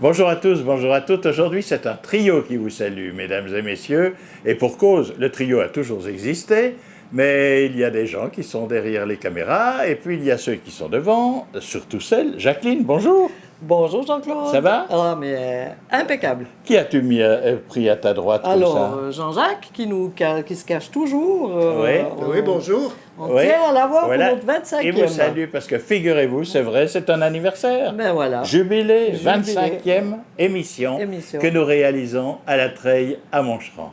Bonjour à tous, bonjour à toutes. Aujourd'hui, c'est un trio qui vous salue, mesdames et messieurs. Et pour cause, le trio a toujours existé, mais il y a des gens qui sont derrière les caméras, et puis il y a ceux qui sont devant, surtout celle. Jacqueline, bonjour. Bonjour Jean-Claude. Ça va? Ah, mais impeccable. Qui as-tu pris à ta droite comme ça? Alors, Jean-Jacques, qui se cache toujours. Oui, bonjour. On tient à l'avoir voilà. pour notre 25e. Il vous salue parce que figurez-vous, c'est vrai, c'est un anniversaire. Ben voilà. Jubilé, 25e émission que nous réalisons à la Treille à Moncheran.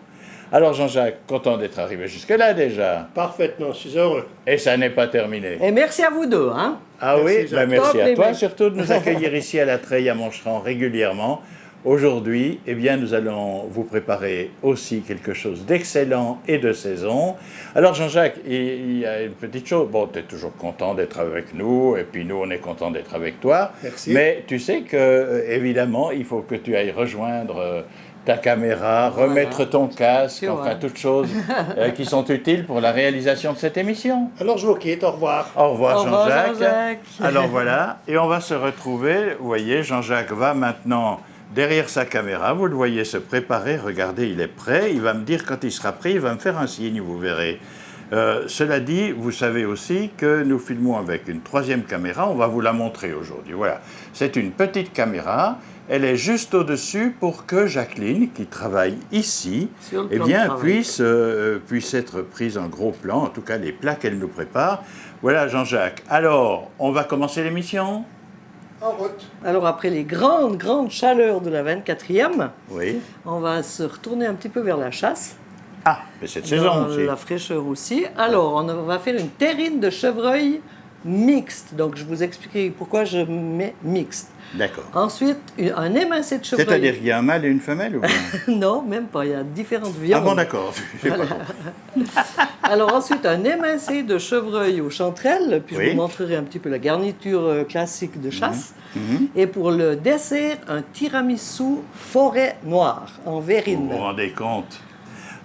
Alors Jean-Jacques, content d'être arrivé jusque-là déjà. Parfaitement, je suis heureux. Et ça n'est pas terminé. Et merci à vous deux, hein? Ah Merci, oui, Jacques. merci Top, à les toi mecs. surtout de nous accueillir ici à la Treille à Moncheran régulièrement. Aujourd'hui, eh bien, nous allons vous préparer aussi quelque chose d'excellent et de saison. Alors Jean-Jacques, il y a une petite chose. Bon, tu es toujours content d'être avec nous, et puis nous, on est content d'être avec toi. Merci. Mais tu sais que, évidemment, il faut que tu ailles rejoindre ta caméra, remettre ton casque, C'est enfin vrai. toutes choses qui sont utiles pour la réalisation de cette émission. Alors je vous quitte, au revoir. Au revoir Au revoir, Jean-Jacques. Jean-Jacques. Alors voilà, et on va se retrouver. Vous voyez, Jean-Jacques va maintenant derrière sa caméra. Vous le voyez se préparer. Regardez, il est prêt. Il va me dire quand il sera prêt, il va me faire un signe, vous verrez. Cela dit, vous savez aussi que nous filmons avec une troisième caméra. On va vous la montrer aujourd'hui. Voilà, c'est une petite caméra. Elle est juste au-dessus pour que Jacqueline, qui travaille ici, Sur le eh plan de bien, travail. puisse être prise en gros plan, en tout cas les plats qu'elle nous prépare. Voilà Jean-Jacques. Alors, on va commencer l'émission? En route. Alors, après les grandes chaleurs de la 24e, Oui. on va se retourner un petit peu vers la chasse. Ah, mais cette saison Dans aussi. la fraîcheur aussi. Alors, on va faire une terrine de chevreuil mixte. Donc, je vous expliquerai pourquoi je mets mixte. D'accord. Ensuite, un émincé de chevreuil. C'est-à-dire qu'il y a un mâle et une femelle ou bien? Non, même pas. Il y a différentes Ah viandes. bon, d'accord. J'ai pas compris. Alors ensuite, un émincé de chevreuil aux chanterelles. Puis Oui. je vous montrerai un petit peu la garniture classique de chasse. Mhm. Et pour le dessert, un tiramisu forêt noire en verrine. Vous vous rendez compte?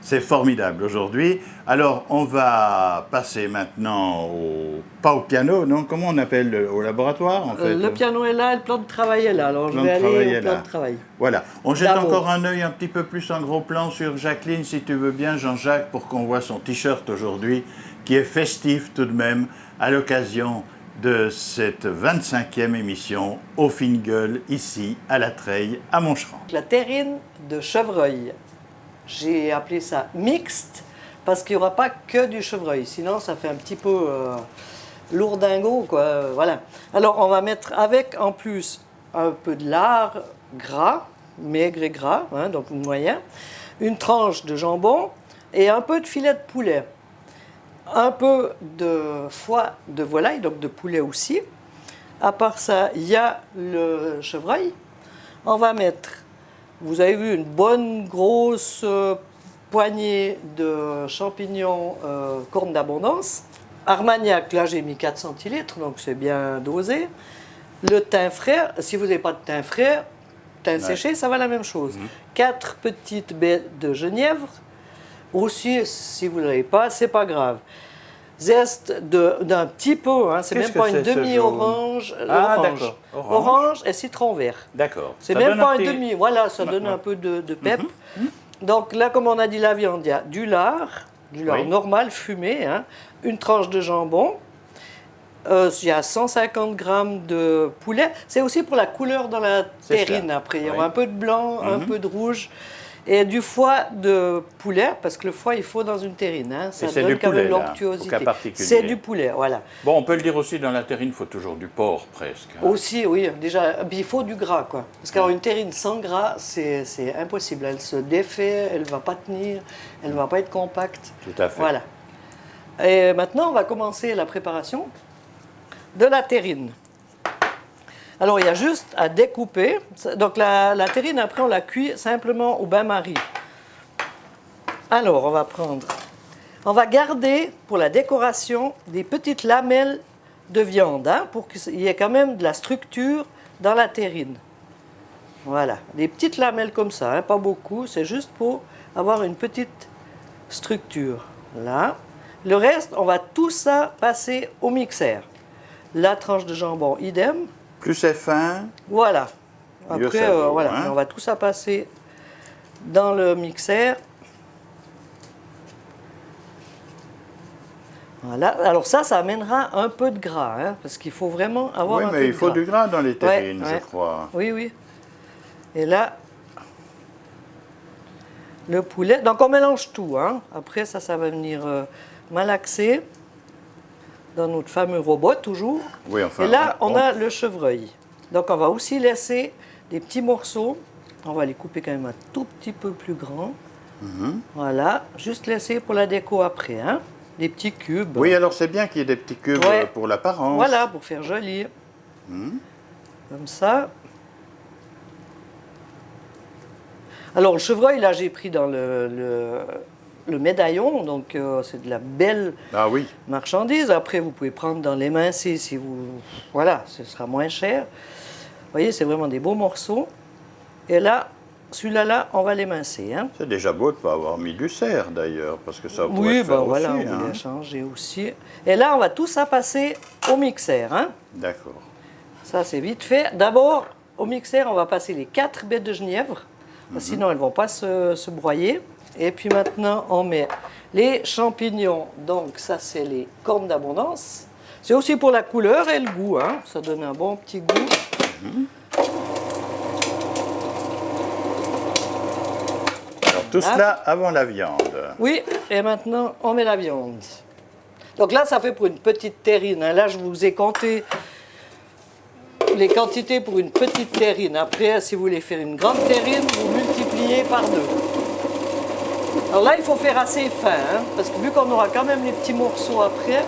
C'est formidable aujourd'hui. Alors, on va passer maintenant pas au piano, non? Comment on appelle au laboratoire, en fait? Le piano est là, le plan de travail est là. Alors je plan vais de travail aller est au plan là. de travail. Voilà. On jette D'abord. encore un œil un petit peu plus en gros plan sur Jacqueline, si tu veux bien, Jean-Jacques, pour qu'on voit son t-shirt aujourd'hui, qui est festif tout de même, à l'occasion de cette 25e émission au Fingueul, ici, à la Treille, à Moncheran. La terrine de chevreuil. J'ai appelé ça mixte parce qu'il n'y aura pas que du chevreuil. Sinon, ça fait un petit peu lourdingo, quoi. Voilà. Alors, on va mettre avec, en plus, un peu de lard gras, maigre et gras, hein, donc moyen, une tranche de jambon et un peu de filet de poulet. Un peu de foie de volaille, donc de poulet aussi. À part ça, il y a le chevreuil. On va mettre, vous avez vu, une bonne grosse poignée de champignons cornes d'abondance. Armagnac, là j'ai mis 4 centilitres, donc c'est bien dosé. Le thym frais, si vous n'avez pas de thym frais, thym séché, ça va la même chose. 4 petites baies de genièvre. Aussi, si vous ne l'avez pas, c'est pas grave. Zeste d'un petit peu, hein, c'est Qu'est-ce même pas que une c'est, ce demi-orange. Ah, orange. d'accord. Orange. Orange et citron vert. D'accord. C'est Ça même donne pas un petit- demi. Voilà, ça donne un peu de pep. Donc là, comme on a dit la viande, il y a du lard Oui. normal, fumé, hein, une tranche de jambon. Il y a 150 grammes de poulet. C'est aussi pour la couleur dans la C'est terrine ça. après. Il y Oui. aura un peu de blanc, un peu de rouge. Et du foie de poulet, parce que le foie, il faut dans une terrine. Hein, ça c'est donne du quand poulet, même là, l'onctuosité. au cas particulier. C'est du poulet, voilà. Bon, on peut le dire aussi, dans la terrine, il faut toujours du porc, presque. hein. Aussi, oui, déjà, puis il faut du gras, quoi. Parce qu'avoir une terrine sans gras, c'est impossible. Elle se défait, elle ne va pas tenir, elle ne va pas être compacte. Tout à fait. Voilà. Et maintenant, on va commencer la préparation de la terrine. Alors, il y a juste à découper. Donc, la terrine, après, on la cuit simplement au bain-marie. Alors, on va garder pour la décoration des petites lamelles de viande, hein, pour qu'il y ait quand même de la structure dans la terrine. Voilà, des petites lamelles comme ça, hein, pas beaucoup, c'est juste pour avoir une petite structure. Là. Le reste, on va tout ça passer au mixeur. La tranche de jambon, idem. Plus c'est fin, Voilà. Mieux Après, ça vaut, voilà, hein. on va tout ça passer dans le mixeur. Voilà, alors ça amènera un peu de gras, hein, parce qu'il faut vraiment avoir Oui, un peu mais de il faut gras. du gras dans les terrines, Ouais. je crois. Oui, oui. Et là, le poulet. Donc on mélange tout, hein. Après, ça va venir malaxer dans notre fameux robot, toujours. Oui, enfin, Et là, on a le chevreuil. Donc on va aussi laisser des petits morceaux. On va les couper quand même un tout petit peu plus grands. Voilà, juste laisser pour la déco après, hein. Des petits cubes. Oui, alors c'est bien qu'il y ait des petits cubes Ouais. pour l'apparence. Voilà, pour faire joli. Comme ça. Alors, le chevreuil, là, j'ai pris dans le médaillon, donc c'est de la belle Ah oui, marchandise. Après, vous pouvez prendre dans les mains si vous... Voilà, ce sera moins cher. Vous voyez, c'est vraiment des beaux morceaux. Et là, celui-là, là, on va l'émincer, hein. c'est déjà beau de ne pas avoir mis du cerf d'ailleurs, parce que ça pourrait Oui, se faire ben voilà, aussi. on hein. voulait changer aussi. Et là, on va tout ça passer au mixeur, hein. D'accord. Ça, c'est vite fait. D'abord, au mixeur, on va passer les 4 baies de genièvre. Sinon, elles ne vont pas se broyer. Et puis maintenant, on met les champignons. Donc, ça, c'est les cornes d'abondance. C'est aussi pour la couleur et le goût, hein. Ça donne un bon petit goût. Alors tout Voilà. cela avant la viande. Oui, et maintenant, on met la viande. Donc là, ça fait pour une petite terrine, hein. Là, je vous ai compté les quantités pour une petite terrine. Après, si vous voulez faire une grande terrine, vous multipliez par 2. Alors là, il faut faire assez fin, hein, parce que vu qu'on aura quand même les petits morceaux après,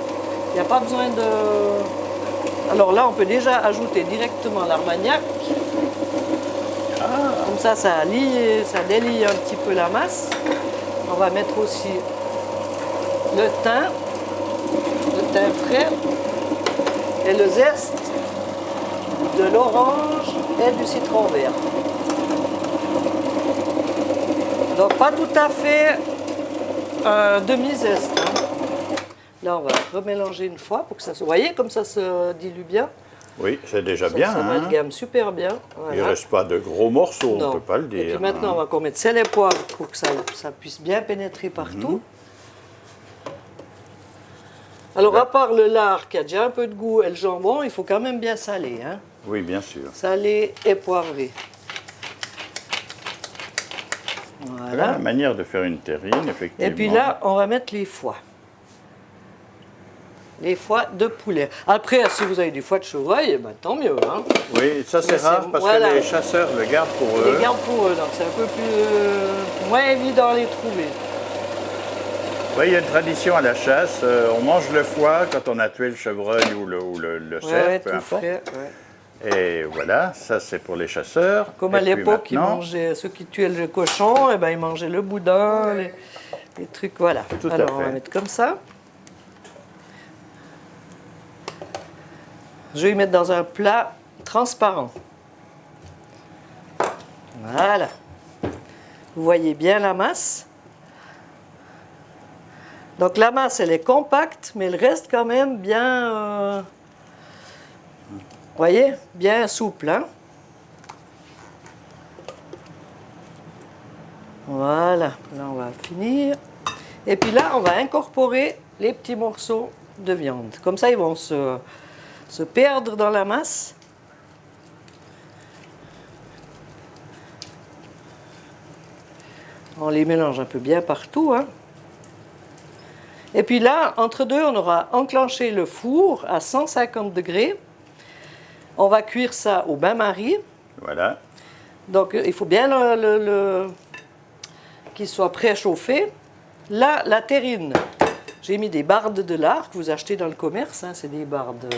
il n'y a pas besoin de... Alors là, on peut déjà ajouter directement l'armagnac. Comme ça, ça délie un petit peu la masse. On va mettre aussi le thym frais et le zeste de l'orange et du citron vert. Donc pas tout à fait demi-zeste, hein. Là, on va remélanger une fois pour que ça se... Vous voyez comme ça se dilue bien. Oui, c'est déjà Ça bien. s'amalgame super bien. Il ne Voilà. reste pas de gros morceaux, on Non. ne peut pas le Et dire. puis maintenant, on va encore mettre sel et poivre pour que ça puisse bien pénétrer partout. Alors, à part le lard qui a déjà un peu de goût et le jambon, il faut quand même bien saler, hein. Oui, bien sûr. Salé et poivré. Voilà la manière de faire une terrine, effectivement. Et puis là, on va mettre les foies. Les foies de poulet. Après, si vous avez du foie de chevreuil, ben, tant mieux, hein. Oui, ça c'est Mais rare c'est- parce voilà. que les chasseurs le gardent pour Les eux. garde pour eux, donc c'est un peu plus moins évident à les trouver. Oui, il y a une tradition à la chasse. On mange le foie quand on a tué le chevreuil ou le cerf, Ouais, peu tout importe. frais, ouais. Et voilà, ça c'est pour les chasseurs. Comme Et à puis l'époque, ils maintenant- mangeaient, ceux qui tuaient le cochon, et ben, ils mangeaient le boudin, les trucs, voilà. Tout à Alors, on fait. va mettre comme ça. Je vais y mettre dans un plat transparent. Voilà. Vous voyez bien la masse. Donc la masse, elle est compacte, mais elle reste quand même bien... vous voyez, bien souple, hein. Voilà, là on va finir. Et puis là, on va incorporer les petits morceaux de viande. Comme ça, ils vont se perdre dans la masse. On les mélange un peu bien partout, hein. Et puis là, entre deux, on aura enclenché le four à 150 degrés. On va cuire ça au bain-marie. Voilà. Donc, il faut bien qu'il soit préchauffé. Là, la terrine, j'ai mis des bardes de lard que vous achetez dans le commerce, hein. C'est des bardes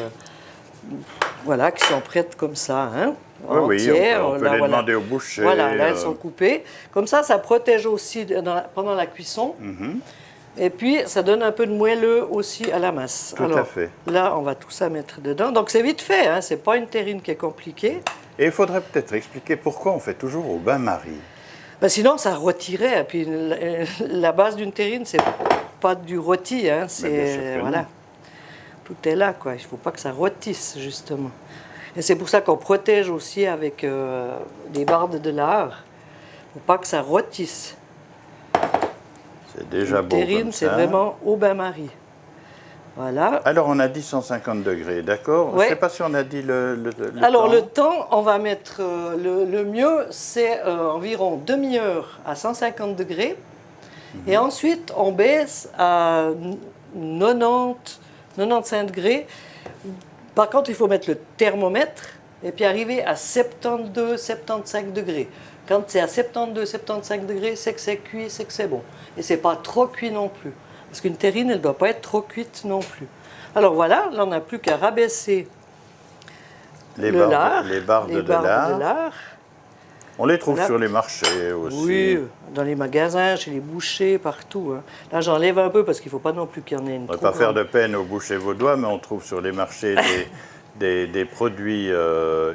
voilà, qui sont prêtes comme ça, hein, Oui, oui, entières. on peut Là, les voilà. demander au boucher. Voilà, là, elles sont coupées. Comme ça protège aussi pendant la cuisson. Et puis, ça donne un peu de moelleux aussi à la masse. Tout à fait. Là, on va tout ça mettre dedans. Donc, c'est vite fait, hein. C'est pas une terrine qui est compliquée. Et il faudrait peut-être expliquer pourquoi on fait toujours au bain-marie. Ben, sinon, ça rôtirait. Et puis, la base d'une terrine, c'est pas du rôti, hein. bien sûr que Voilà. non. Tout est là, quoi. Il faut pas que ça rôtisse, justement. Et c'est pour ça qu'on protège aussi avec des bardes de lard, pour pas que ça rôtisse. C'est déjà Une beau terrine, comme c'est ça. vraiment au bain-marie. Voilà. Alors, on a dit 150 degrés, d'accord? Je Ouais. ne sais pas si on a dit le Alors temps. le temps, on va mettre le mieux, c'est environ demi-heure à 150 degrés. Et ensuite, on baisse à 90, 95 degrés. Par contre, il faut mettre le thermomètre et puis arriver à 72, 75 degrés. Quand c'est à 72, 75 degrés, c'est que c'est cuit, c'est que c'est bon. Et c'est pas trop cuit non plus. Parce qu'une terrine, elle ne doit pas être trop cuite non plus. Alors voilà, là, on n'a plus qu'à rabaisser les le lard, barres les de lard. On les trouve Voilà. sur les marchés aussi. Oui, dans les magasins, chez les bouchers, partout. Hein. Là, j'enlève un peu parce qu'il ne faut pas non plus qu'il y en ait une. On ne va trop pas faire grande. de peine aux bouchers vaudois, mais on trouve sur les marchés des produits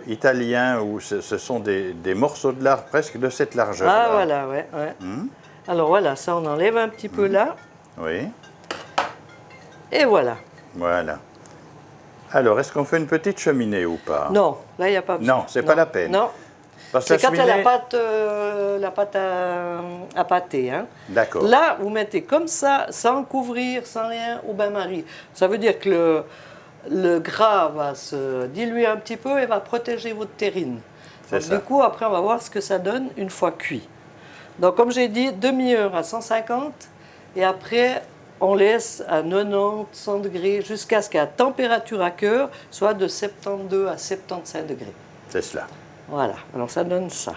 italiens où ce sont des morceaux de lard presque de cette largeur-là. Ah, voilà, ouais. Alors voilà, ça, on enlève un petit peu là. Oui, Et voilà. voilà. Alors, est-ce qu'on fait une petite cheminée ou pas? Non, là, il n'y a pas besoin. Non, c'est pas la peine. Non, Parce que c'est quand il y a cheminée... la pâte à pâter. Hein. D'accord. Là, vous mettez comme ça, sans couvrir, sans rien, au bain-marie. Ça veut dire que le gras va se diluer un petit peu et va protéger votre terrine. C'est Donc, ça. du coup, après, on va voir ce que ça donne une fois cuit. Donc, comme j'ai dit, demi-heure à 150 et après, on laisse à 90, 100 degrés jusqu'à ce qu'à température à cœur soit de 72 à 75 degrés. C'est cela. Voilà, alors ça donne ça.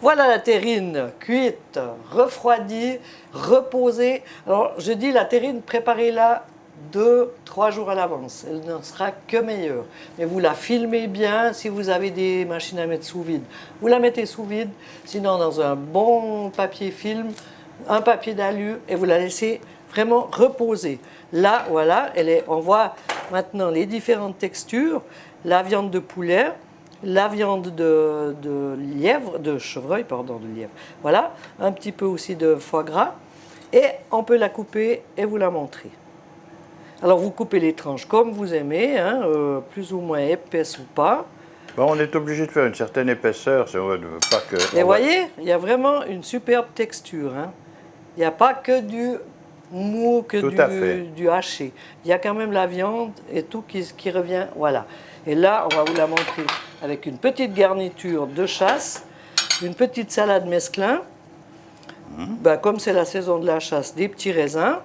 Voilà la terrine cuite, refroidie, reposée. Alors je dis la terrine, préparez-la 2-3 jours à l'avance. Elle n'en sera que meilleure. Mais vous la filmez bien si vous avez des machines à mettre sous vide. Vous la mettez sous vide, sinon dans un bon papier film, un papier d'alu, et vous la laissez vraiment reposer. Là, voilà, on voit maintenant les différentes textures. La viande de poulet, la viande de lièvre, de chevreuil, pardon, de lièvre. Voilà, un petit peu aussi de foie gras. Et on peut la couper et vous la montrer. Alors vous coupez les tranches comme vous aimez, hein, plus ou moins épaisses ou pas. Bon, on est obligé de faire une certaine épaisseur, si on veut pas que... Et vous voyez, il y a vraiment une superbe texture. Hein. Il n'y a pas que du mou, que Tout à fait. du haché. Il y a quand même la viande et tout qui revient. Voilà. Et là, on va vous la montrer avec une petite garniture de chasse, une petite salade mesclun. Ben, comme c'est la saison de la chasse, des petits raisins.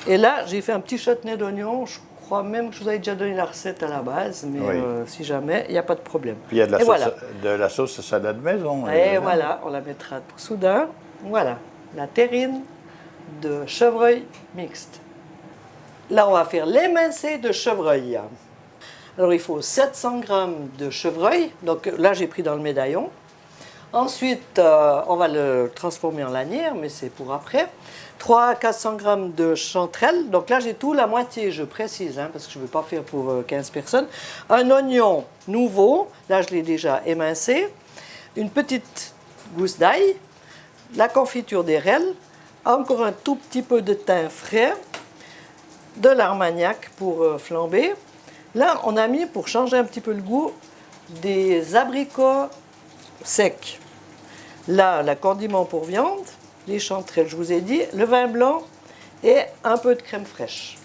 Et là, j'ai fait un petit chutney d'oignon. Je crois même que je vous avais déjà donné la recette à la base, mais Oui. si jamais, il n'y a pas de problème. Puis il y a de la, Et sauce, voilà. de la sauce salade maison. Et évidemment. voilà, on la mettra tout soudain. Voilà, la terrine de chevreuil mixte. Là, on va faire l'émincé de chevreuil. Alors, il faut 700 g de chevreuil. Donc là, j'ai pris dans le médaillon. Ensuite, on va le transformer en lanière, mais c'est pour après. 300 à 400 g de chanterelle. Donc là, j'ai tout la moitié, je précise, hein, parce que je ne veux pas faire pour 15 personnes. Un oignon nouveau. Là, je l'ai déjà émincé. Une petite gousse d'ail. La confiture d'érelle. Encore un tout petit peu de thym frais. De l'armagnac pour flamber. Là, on a mis, pour changer un petit peu le goût, des abricots secs. Là, le condiment pour viande, les chanterelles, je vous ai dit, le vin blanc et un peu de crème fraîche.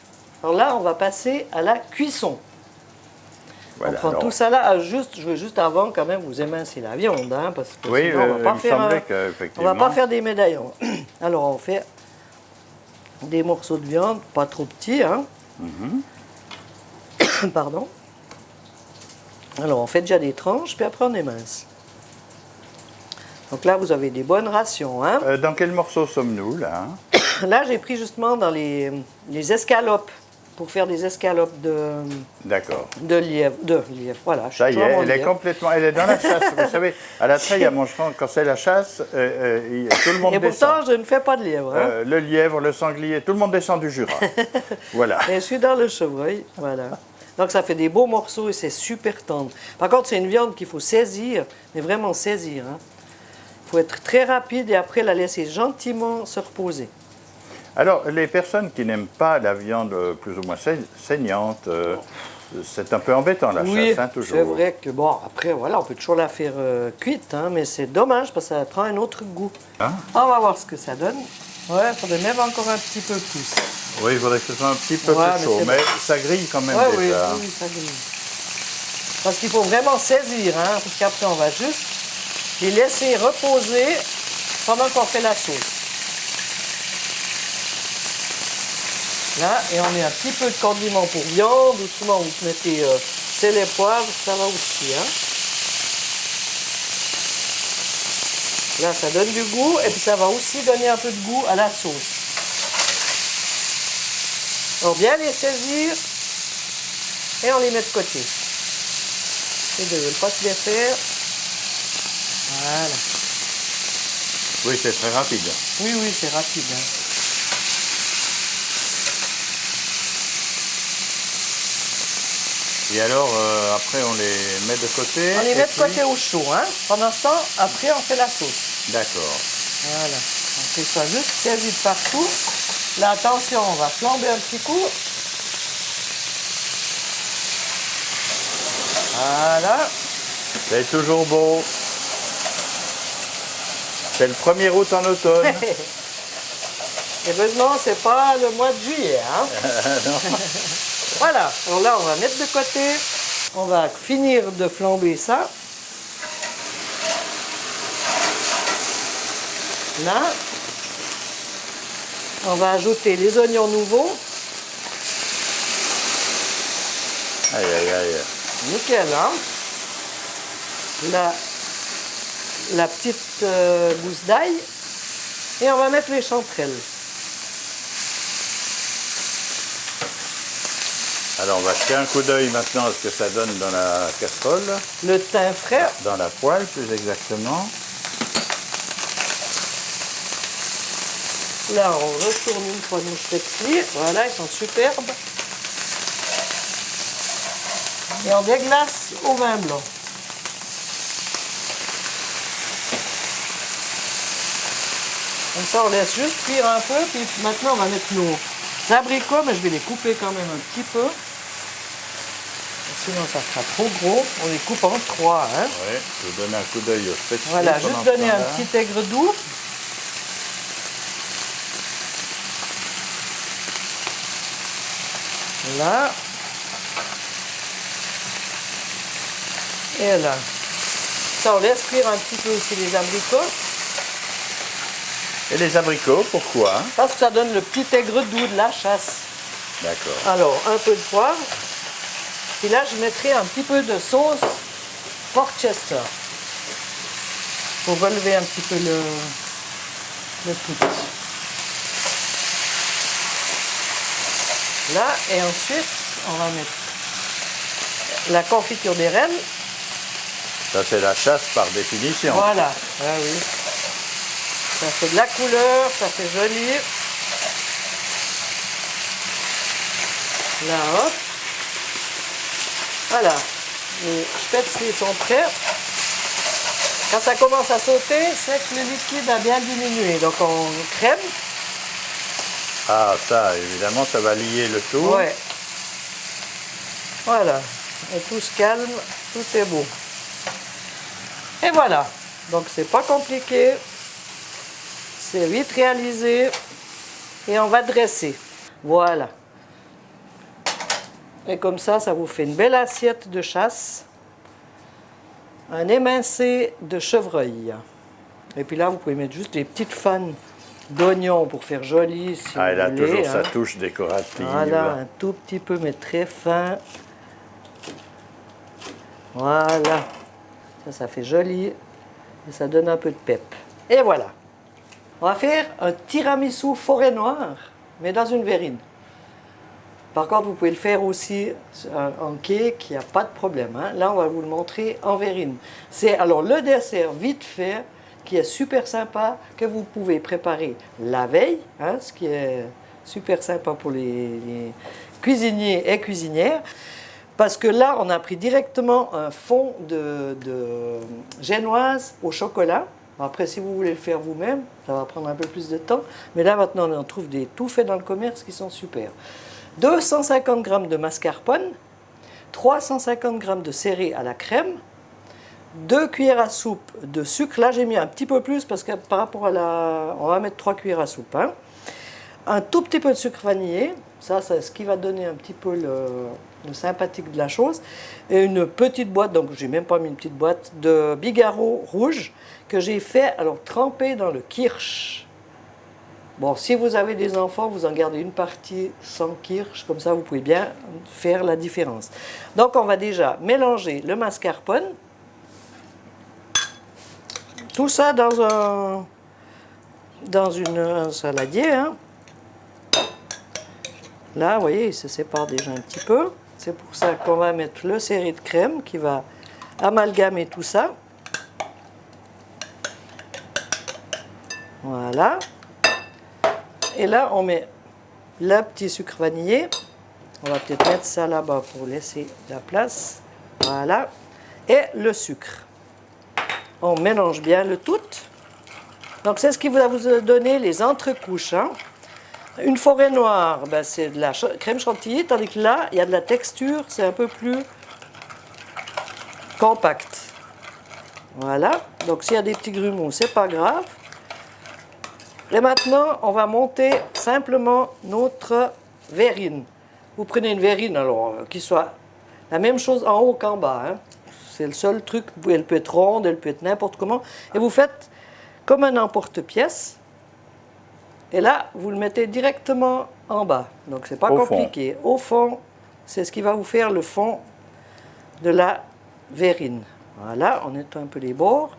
Alors là, on va passer à la cuisson. Voilà, on prend alors, tout ça là, je veux juste avant quand même vous émincer la viande, hein, parce que Oui, sinon, on il va me pas faire semblait on qu'effectivement... va pas faire des médaillons. Alors on fait des morceaux de viande, pas trop petits, hein. Pardon. Alors on fait déjà des tranches, puis après on émince. Donc là vous avez des bonnes rations, hein. Dans quel morceau sommes-nous, là? Là j'ai pris justement dans les escalopes, pour faire des escalopes D'accord. de lièvre. Voilà, je suis Ça y toujours est, en elle est lièvre. complètement... Elle est dans la chasse. Vous savez, à la treille, à Moncheron, quand c'est la chasse, tout le monde Et descend. pourtant je ne fais pas de lièvre, hein. Le lièvre, le sanglier, tout le monde descend du Jura. Voilà. Et je suis dans le chevreuil, voilà. Donc ça fait des beaux morceaux et c'est super tendre. Par contre, c'est une viande qu'il faut saisir, mais vraiment saisir, hein. Il faut être très rapide et après la laisser gentiment se reposer. Alors, les personnes qui n'aiment pas la viande plus ou moins saignante, c'est un peu embêtant la Oui, chasse, hein, toujours. c'est vrai que bon, après voilà, on peut toujours la faire cuite, hein, mais c'est dommage parce que ça prend un autre goût. Hein? On va voir ce que ça donne. Ouais, il faudrait même encore un petit peu plus. Oui, il faudrait que ce soit un petit peu Ouais, plus mais chaud, c'est mais bon. ça grille quand même Ouais, oui, déjà. oui, ça grille. Parce qu'il faut vraiment saisir, hein, parce qu'après on va juste les laisser reposer pendant qu'on fait la sauce. Là, et on met un petit peu de condiment pour viande, ou souvent vous mettez sel et poivre, ça va aussi. Hein. Là, ça donne du goût, et puis ça va aussi donner un peu de goût à la sauce. Alors bien les saisir, et on les met de côté. Et de ne pas se les faire. Voilà. Oui, c'est très rapide. Oui, oui, c'est rapide. Hein. Et alors, après, on les met de côté. On les et met de puis- côté au chaud. Hein. Pendant ce temps, après, on fait la sauce. D'accord. Voilà. On fait ça juste saisi de partout. Là, attention, on va flamber un petit coup. Voilà. C'est toujours beau. C'est le 1er août en automne. Et heureusement, c'est pas le mois de juillet. Hein. Voilà. Alors là, on va mettre de côté. On va finir de flamber ça. Là. On va ajouter les oignons nouveaux. Aïe, aïe, aïe. Nickel, hein? La petite gousse d'ail. Et on va mettre les chanterelles. Alors, on va jeter un coup d'œil maintenant à ce que ça donne dans la casserole, Le thym frais. dans la poêle plus exactement. Là, on retourne une fois nos spätzli. Voilà, ils sont superbes. Et on déglace au vin blanc. Comme ça, on laisse juste cuire un peu. Puis maintenant, on va mettre nos abricots, mais je vais les couper quand même un petit peu. Sinon, ça sera trop gros. On les coupe en 3. Hein. Oui, je vais donner un coup d'œil au spätzli. Voilà, pendant juste ce donner un temps-là. petit aigre doux. Là. Et là. Ça, on laisse cuire un petit peu aussi les abricots. Et les abricots, pourquoi? Parce que ça donne le petit aigre doux de la chasse. D'accord. Alors, un peu de poivre. Et là, je mettrai un petit peu de sauce Worcester. Pour relever un petit peu le tout. Là, et ensuite, on va mettre la confiture des rennes. Ça, c'est la chasse par définition. Voilà, ah oui. Ça fait de la couleur, ça fait joli. Là, hop. Voilà, les spätzli sont prêts. Quand ça commence à sauter, c'est que le liquide a bien diminué. Donc on crème. Ah, ça, évidemment, ça va lier le tout. Ouais. Voilà. Et tout se calme, tout est beau. Et voilà. Donc c'est pas compliqué. C'est vite réalisé. Et on va dresser. Voilà. Et comme ça vous fait une belle assiette de chasse. Un émincé de chevreuil. Et puis là, vous pouvez mettre juste des petites fans d'oignons pour faire joli. Si Ah, vous elle a voulez, toujours hein. sa touche décorative. Voilà, un tout petit peu, mais très fin. Voilà. Ça fait joli. Et ça donne un peu de pep. Et voilà. On va faire un tiramisu forêt noire, mais dans une verrine. Par contre, vous pouvez le faire aussi en cake, il n'y a pas de problème. Hein. Là, on va vous le montrer en verrine. C'est alors le dessert vite fait, qui est super sympa, que vous pouvez préparer la veille, hein, ce qui est super sympa pour les cuisiniers et cuisinières. Parce que là, on a pris directement un fond de génoise au chocolat. Après, si vous voulez le faire vous-même, ça va prendre un peu plus de temps. Mais là, maintenant, on en trouve des tout faits dans le commerce qui sont super. 250 g de mascarpone, 350 g de céréales à la crème, 2 cuillères à soupe de sucre. Là, j'ai mis un petit peu plus parce que par rapport à la... On va mettre 3 cuillères à soupe. Hein. Un tout petit peu de sucre vanillé. Ça, c'est ce qui va donner un petit peu le sympathique de la chose. Et une petite boîte, donc j'ai même pas mis une petite boîte, de bigarreau rouge que j'ai fait, alors trempé dans le kirsch. Bon, si vous avez des enfants, vous en gardez une partie sans kirsch, comme ça vous pouvez bien faire la différence. Donc on va déjà mélanger le mascarpone. Tout ça dans un saladier. Hein. Là, vous voyez, il se sépare déjà un petit peu. C'est pour ça qu'on va mettre le sirop de crème qui va amalgamer tout ça. Voilà. Et là, on met le petit sucre vanillé. On va peut-être mettre ça là-bas pour laisser la place. Voilà. Et le sucre. On mélange bien le tout. Donc, c'est ce qui va vous donner les entrecouches. Hein. Une forêt noire, ben, c'est de la crème chantilly, tandis que là, il y a de la texture, c'est un peu plus compact. Voilà. Donc, s'il y a des petits grumeaux, c'est pas grave. Et maintenant, on va monter simplement notre verrine. Vous prenez une verrine, alors, qui soit la même chose en haut qu'en bas. Hein. C'est le seul truc. Elle peut être ronde, elle peut être n'importe comment. Et vous faites comme un emporte-pièce. Et là, vous le mettez directement en bas. Donc, c'est pas compliqué. Au fond, c'est ce qui va vous faire le fond de la verrine. Voilà, on nettoie un peu les bords.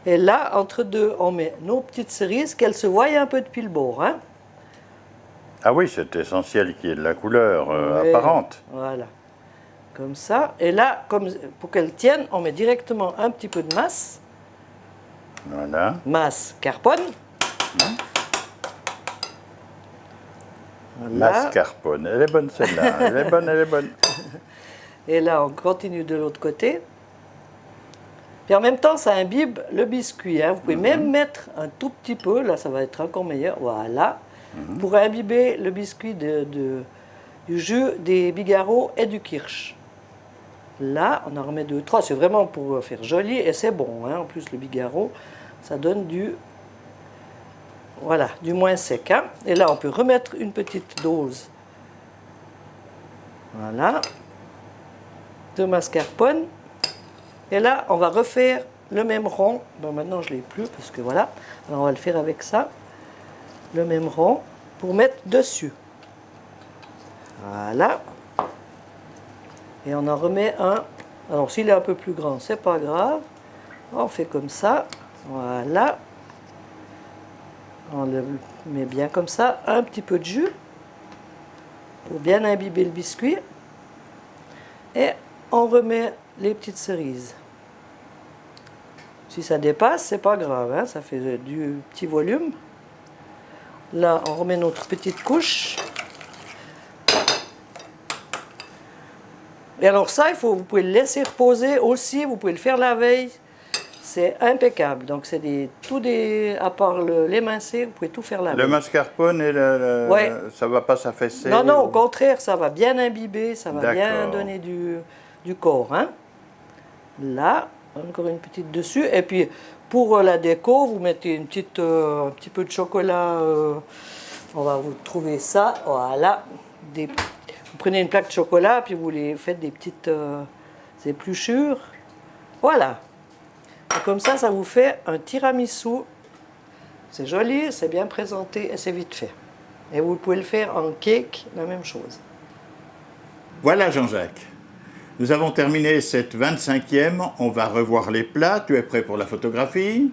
Et là, entre deux, on met nos petites cerises, qu'elles se voient un peu depuis le bord. Hein? Ah oui, c'est essentiel qu'il y ait de la couleur apparente. Voilà. Comme ça. Et là, pour qu'elles tiennent, on met directement un petit peu de masse. Voilà. Mascarpone. Voilà. Mascarpone. Elle est bonne celle-là. Elle est bonne, elle est bonne. Et là, on continue de l'autre côté. Puis en même temps, ça imbibe le biscuit. Hein. Vous pouvez même mettre un tout petit peu, là ça va être encore meilleur, voilà, pour imbiber le biscuit du jus des bigarreaux et du kirsch. Là, on en remet 2, 3, c'est vraiment pour faire joli et c'est bon. Hein. En plus, le bigarreau, ça donne du moins sec. Hein. Et là, on peut remettre une petite dose, voilà, de mascarpone. Et là, on va refaire le même rond. Bon, maintenant, je ne l'ai plus parce que voilà. Alors, on va le faire avec ça. Le même rond pour mettre dessus. Voilà. Et on en remet un. Alors, s'il est un peu plus grand, c'est pas grave. On fait comme ça. Voilà. On le met bien comme ça. Un petit peu de jus pour bien imbiber le biscuit. Et on remet les petites cerises. Si ça dépasse, c'est pas grave, hein, ça fait du petit volume. Là, on remet notre petite couche. Et alors ça, vous pouvez le laisser reposer aussi, vous pouvez le faire la veille. C'est impeccable. Donc c'est à part l'émincé, vous pouvez tout faire la veille. Le mascarpone, ça ne va pas s'affaisser? Non, non, au contraire, ça va bien imbiber, ça va bien donner du corps. Hein. Là, encore une petite dessus. Et puis, pour la déco, vous mettez un petit peu de chocolat. On va vous trouver ça. Voilà. Vous prenez une plaque de chocolat, puis vous les faites des petites épluchures. Voilà. Et comme ça, ça vous fait un tiramisu. C'est joli, c'est bien présenté et c'est vite fait. Et vous pouvez le faire en cake, la même chose. Voilà, Jean-Jacques. Nous avons terminé cette 25e. On va revoir les plats. Tu es prêt pour la photographie?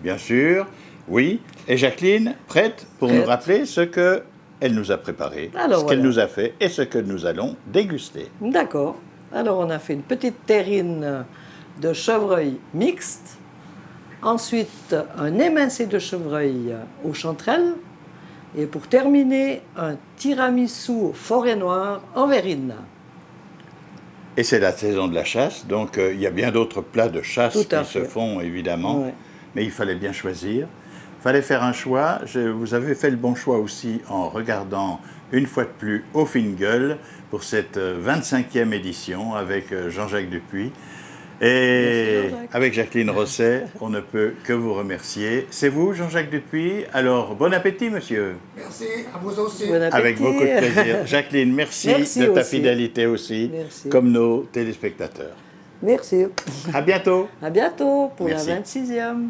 Bien sûr. Oui. Et Jacqueline, prête pour nous rappeler ce qu'elle nous a préparé, ce qu'elle nous a fait et ce que nous allons déguster. D'accord. Alors, on a fait une petite terrine de chevreuil mixte. Ensuite, un émincé de chevreuil aux chanterelles. Et pour terminer, un tiramisu forêt noire en verrine. Et c'est la saison de la chasse, donc il y a bien d'autres plats de chasse qui se font, évidemment. Ouais. Mais il fallait bien choisir. fallait faire un choix. Vous avez fait le bon choix aussi en regardant une fois de plus Au Fingal pour cette 25e édition avec Jean-Jacques Dupuis. Et Merci, Jean-Jacques. avec Jacqueline Rosset, on ne peut que vous remercier. C'est vous, Jean-Jacques Dupuis. Alors, bon appétit, monsieur. Merci, à vous aussi. Bon appétit. Avec beaucoup de plaisir. Jacqueline, merci, Merci de ta aussi. fidélité aussi, Merci. comme nos téléspectateurs. Merci. À bientôt. À bientôt pour Merci. la 26e.